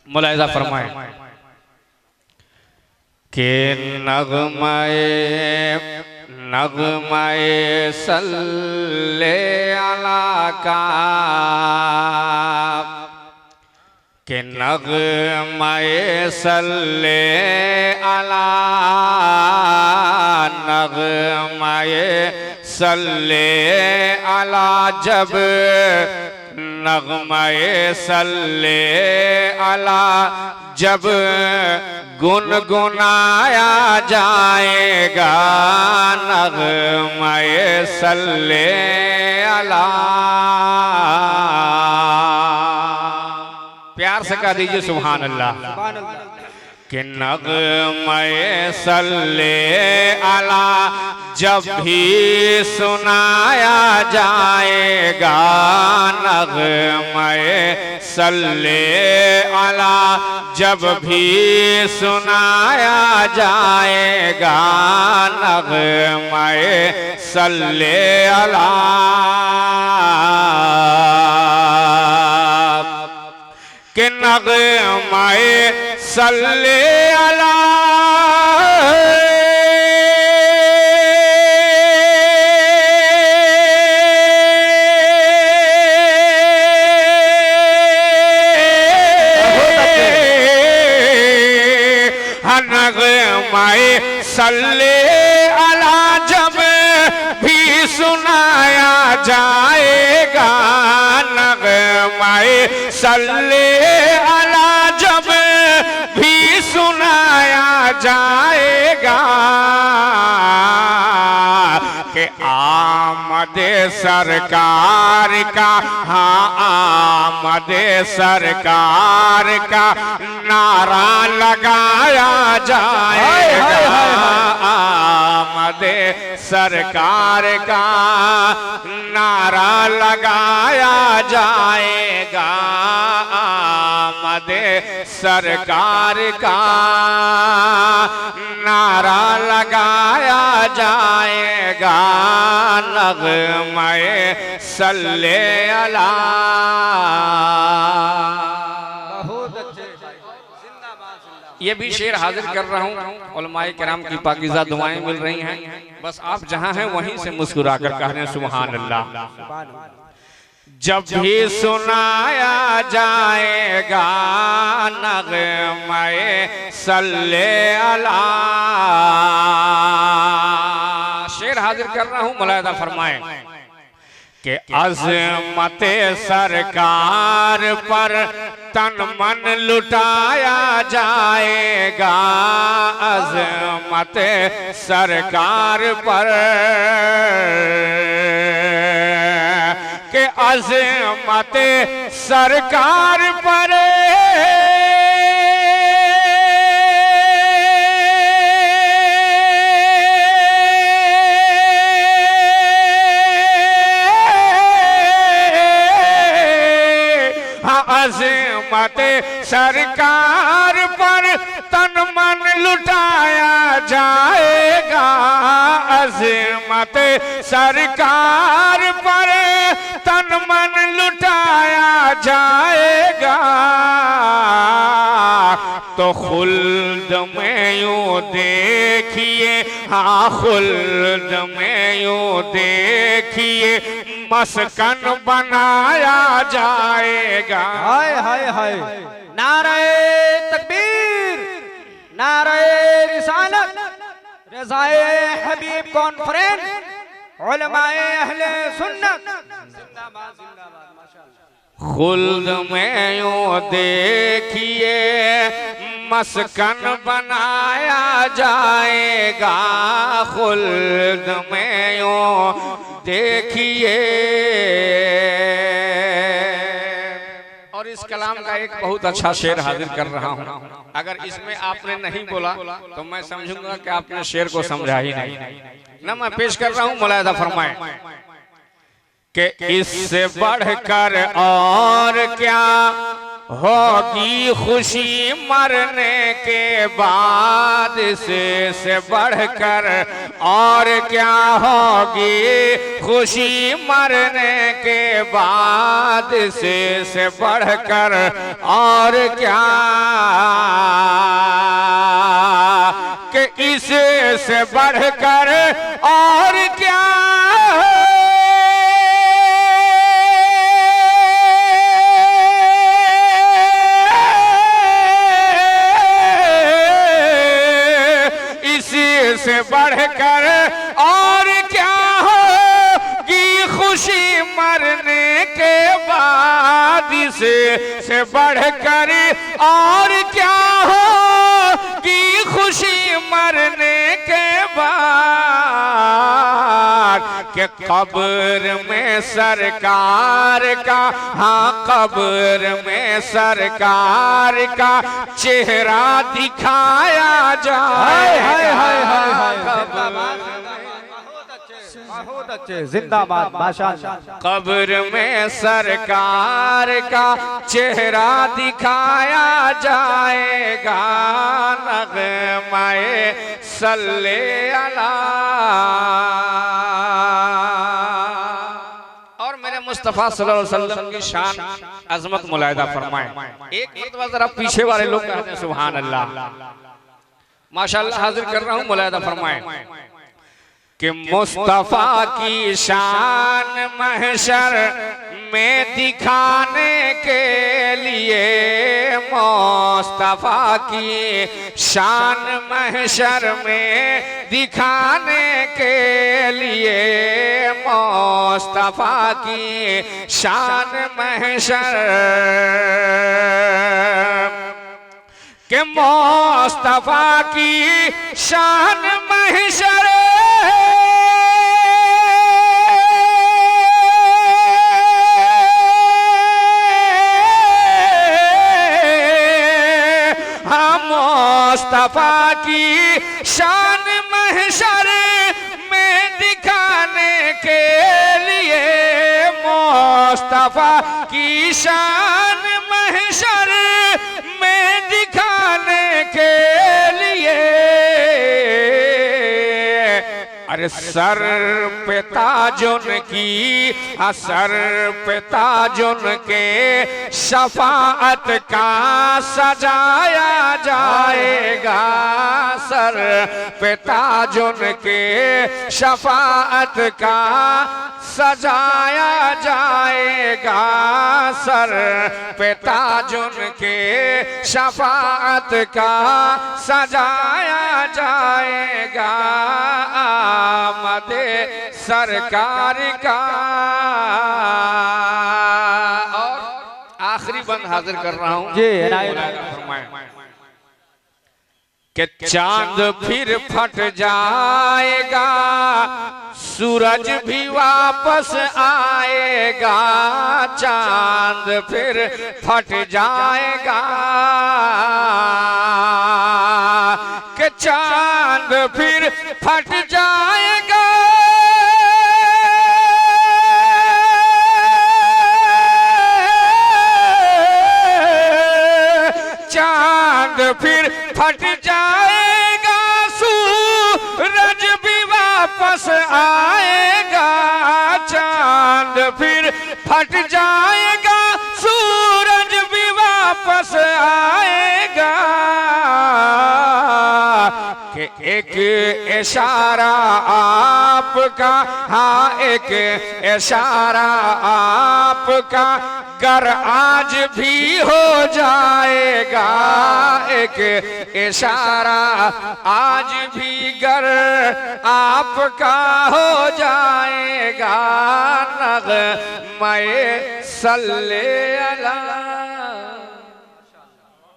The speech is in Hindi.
मुलाहिजा फरमाए के नगमाए सल्ले अला का के नगमाए सल्ले अला नगमाए सल्ले अला जब नगमाए सल्ले अला जब गुनगुनाया जाएगा नगमाए सल्ले अला। प्यार से कह दीजिए सुभान अल्लाह। कि नगमाए सल्ले अला जब भी सुनाया जाएगा नगमाए सल्ले अला जब भी सुनाया जाएगा नगमाए सल्ले अला। कि नगमाए सल्ले अला नगमाए सल्ले अला जब भी सुनाया जाएगा नगमाए सल्ले अला जब भी सुनाया जाएगा कि आमदे सरकार का हाँ आमदे सरकार का नारा लगाया जाएगा आमदे सरकार का नारा लगाया जाएगा आमदे सरकार का नारा लगाया जाएगा नगमाए सल्ले अला। ये भी शेर हाजिर कर रहा हूँ। उलमाए किराम की पाकीज़ा दुआएं मिल रही हैं, बस आप जहाँ हैं वहीं से मुस्कुरा कर कह रहे हैं सुभान अल्लाह। जब भी सुनाया जाएगा नगमाए सल्ले अला। शेर हाजिर कर रहा हूँ, मुलाहिजा फरमाएं कि अज़मते सरकार पर तन मन लुटाया जाएगा अज़मते सरकार पर के अज़मते सरकार पर अज़मते सरकार पर तन मन लुटाया जाएगा अज़मते सरकार पर तन मन लुटाया जाएगा। तो खुल्द में यूं देखिए हाँ खुल्द में यूं देखिए मस्कन बनाया जाएगा। हाय हाय हाय नारे तकबीर नारे रिसालत रज़ाए हबीब कॉन्फ्रेंस उलमाए अहले सुन्नत जिंदाबाद जिंदाबाद माशाअल्लाह। खुल्द में यूं देखिए मस्कन बनाया जाएगा खुल्द में यूं देखिए। और इस कलाम का एक बहुत अच्छा शेर हाजिर कर रहा हूँ। अगर इसमें आपने नहीं बोला तो मैं समझूंगा कि आपने शेर को समझा ही नहीं ना। मैं पेश कर रहा हूँ, मुलाहिजा फरमाएं कि इससे बढ़कर और क्या होगी खुशी मरने के बाद से बढ़कर और क्या होगी खुशी मरने के बाद से बढ़कर और क्या कि इसे से बढ़कर और क्या से बढ़कर और क्या होगी खुशी मरने के बाद से बढ़कर और क्या होगी खुशी मरने के बाद कि कब्र में सरकार का हाँ कब्र में सरकार का चेहरा दिखाया जाए। बहुत अच्छे जिंदाबाद माशाअल्लाह। कब्र में सरकार का चेहरा दिखाया जाएगा नग़्माए सल्ले अला। और मेरे मुस्तफा सल्लल्लाहु अलैहि वसल्लम की शान अजमत मुलाहिदा फरमाएं। एक मरतबा जरा पीछे वाले लोग कहते हैं सुभान अल्लाह माशाअल्लाह हाजिर कर रहा हूं मुलाहिदा फरमाएं कि मुस्तफा की शान महशर में दिखाने के लिए मुस्तफा की शान महशर में दिखाने के लिए मुस्तफा की शान महशर के मुस्तफा की शान महशर मुस्तफा की शान महशर में दिखाने के लिए मुस्तफा की शान महशर में दिखाने के लिए अरे सर पे ताजुन की सर पे ताजुन के शफाअत का सजाया जाएगा। सर पे ताजुन के शफाअत का सजाया जाएगा। सर पे ताजुन के शफाअत का सजाया जाएगा। आमदे सरकार का। और आखिरी बंद हाजिर कर रहा हूं जी कि चांद फिर फट जाएगा सूरज भी वापस आएगा। चांद फिर फट जाएगा कि चांद फिर फट जाएगा। चांद फिर फट जाएगा सूरज भी वापस आएगा। चांद फिर फट जाएगा सूरज भी वापस आएगा। कि एक इशारा आपका हाँ एक इशारा आपका गर आज भी हो जाएगा। एक इशारा आज भी गर आपका हो जाएगा। नग़्माए सल्ले अला।